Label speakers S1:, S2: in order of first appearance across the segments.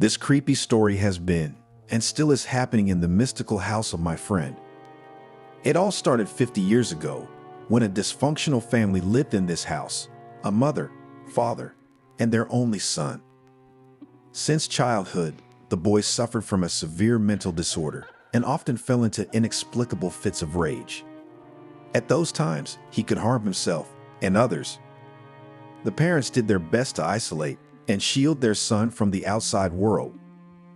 S1: This creepy story has been, and still is happening in the mystical house of my friend. It all started 50 years ago, when a dysfunctional family lived in this house, a mother, father, and their only son. Since childhood, the boy suffered from a severe mental disorder and often fell into inexplicable fits of rage. At those times, he could harm himself and others. The parents did their best to isolate and shield their son from the outside world.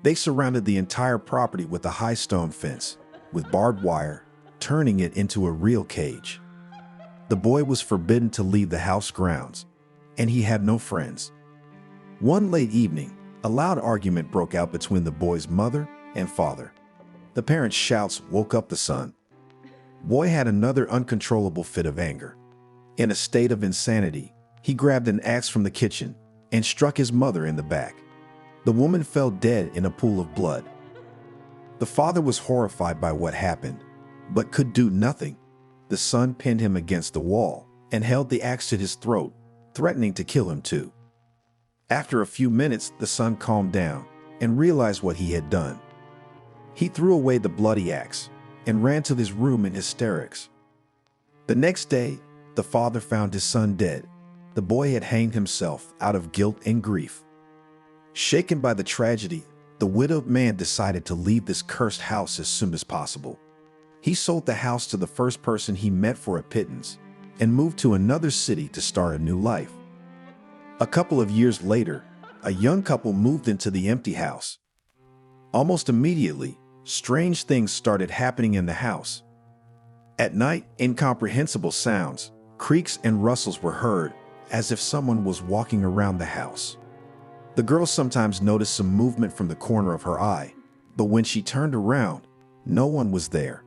S1: They surrounded the entire property with a high stone fence, with barbed wire, turning it into a real cage. The boy was forbidden to leave the house grounds, and he had no friends. One late evening, a loud argument broke out between the boy's mother and father. The parents' shouts woke up the son. Boy had another uncontrollable fit of anger. In a state of insanity, he grabbed an axe from the kitchen and struck his mother in the back. The woman fell dead in a pool of blood. The father was horrified by what happened, but could do nothing. The son pinned him against the wall and held the axe to his throat, threatening to kill him too. After a few minutes, the son calmed down and realized what he had done. He threw away the bloody axe and ran to his room in hysterics. The next day, the father found his son dead. The boy had hanged himself out of guilt and grief. Shaken by the tragedy, the widowed man decided to leave this cursed house as soon as possible. He sold the house to the first person he met for a pittance and moved to another city to start a new life. A couple of years later, a young couple moved into the empty house. Almost immediately, strange things started happening in the house. At night, incomprehensible sounds, creaks and rustles were heard, as if someone was walking around the house. The girl sometimes noticed some movement from the corner of her eye, but when she turned around, no one was there.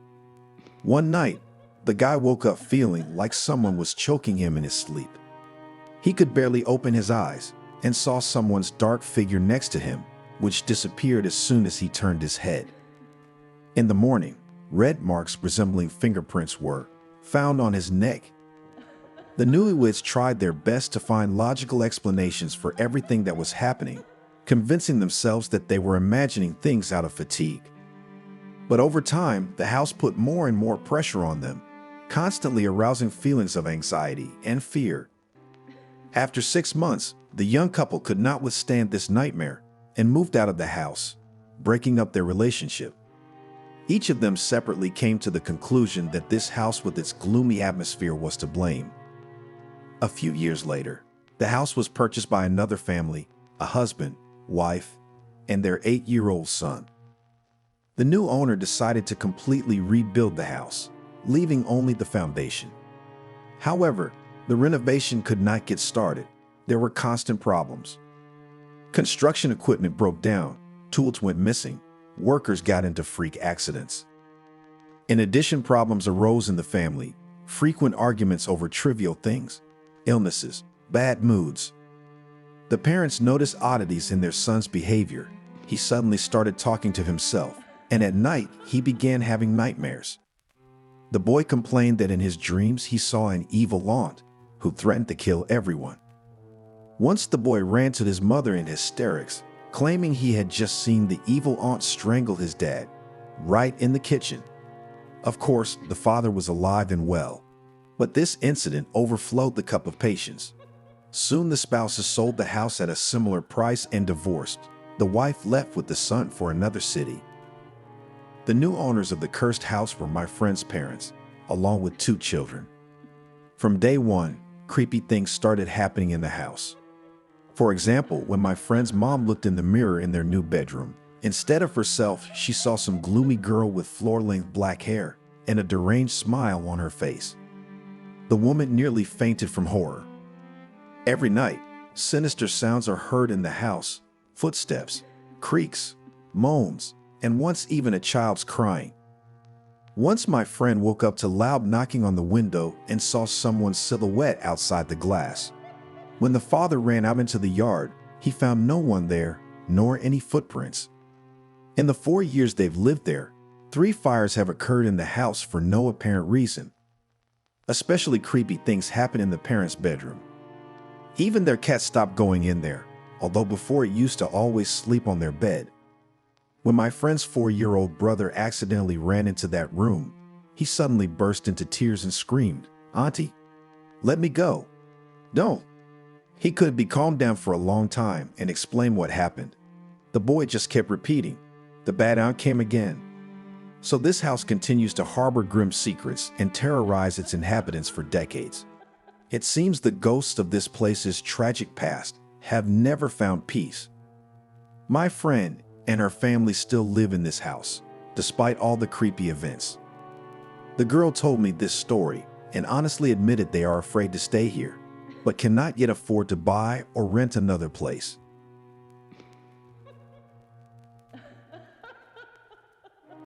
S1: One night, the guy woke up feeling like someone was choking him in his sleep. He could barely open his eyes and saw someone's dark figure next to him, which disappeared as soon as he turned his head. In the morning, red marks resembling fingerprints were found on his neck. The newlyweds tried their best to find logical explanations for everything that was happening, convincing themselves that they were imagining things out of fatigue. But over time, the house put more and more pressure on them, constantly arousing feelings of anxiety and fear. After 6 months, the young couple could not withstand this nightmare and moved out of the house, breaking up their relationship. Each of them separately came to the conclusion that this house with its gloomy atmosphere was to blame. A few years later, the house was purchased by another family, a husband, wife, and their 8-year-old son. The new owner decided to completely rebuild the house, leaving only the foundation. However, the renovation could not get started. There were constant problems. Construction equipment broke down, tools went missing, workers got into freak accidents. In addition, problems arose in the family, frequent arguments over trivial things, illnesses, bad moods. The parents noticed oddities in their son's behavior. He suddenly started talking to himself, and at night he began having nightmares. The boy complained that in his dreams he saw an evil aunt who threatened to kill everyone. Once the boy ran to his mother in hysterics, claiming he had just seen the evil aunt strangle his dad, right in the kitchen. Of course, the father was alive and well, but this incident overflowed the cup of patience. Soon the spouses sold the house at a similar price and divorced. The wife left with the son for another city. The new owners of the cursed house were my friend's parents, along with 2 children. From day one, creepy things started happening in the house. For example, when my friend's mom looked in the mirror in their new bedroom, instead of herself, she saw some gloomy girl with floor-length black hair and a deranged smile on her face. The woman nearly fainted from horror. Every night, sinister sounds are heard in the house: footsteps, creaks, moans, and once even a child's crying. Once my friend woke up to loud knocking on the window and saw someone's silhouette outside the glass. When the father ran out into the yard, he found no one there, nor any footprints. In the 4 years they've lived there, 3 fires have occurred in the house for no apparent reason. Especially creepy things happen in the parents' bedroom. Even their cat stopped going in there, although before it used to always sleep on their bed. When my friend's 4-year-old brother accidentally ran into that room, he suddenly burst into tears and screamed, "Auntie, let me go. Don't." He couldn't be calmed down for a long time and explain what happened. The boy just kept repeating, "The bad aunt came again." So this house continues to harbor grim secrets and terrorize its inhabitants for decades. It seems the ghosts of this place's tragic past have never found peace. My friend and her family still live in this house, despite all the creepy events. The girl told me this story and honestly admitted they are afraid to stay here, but cannot yet afford to buy or rent another place.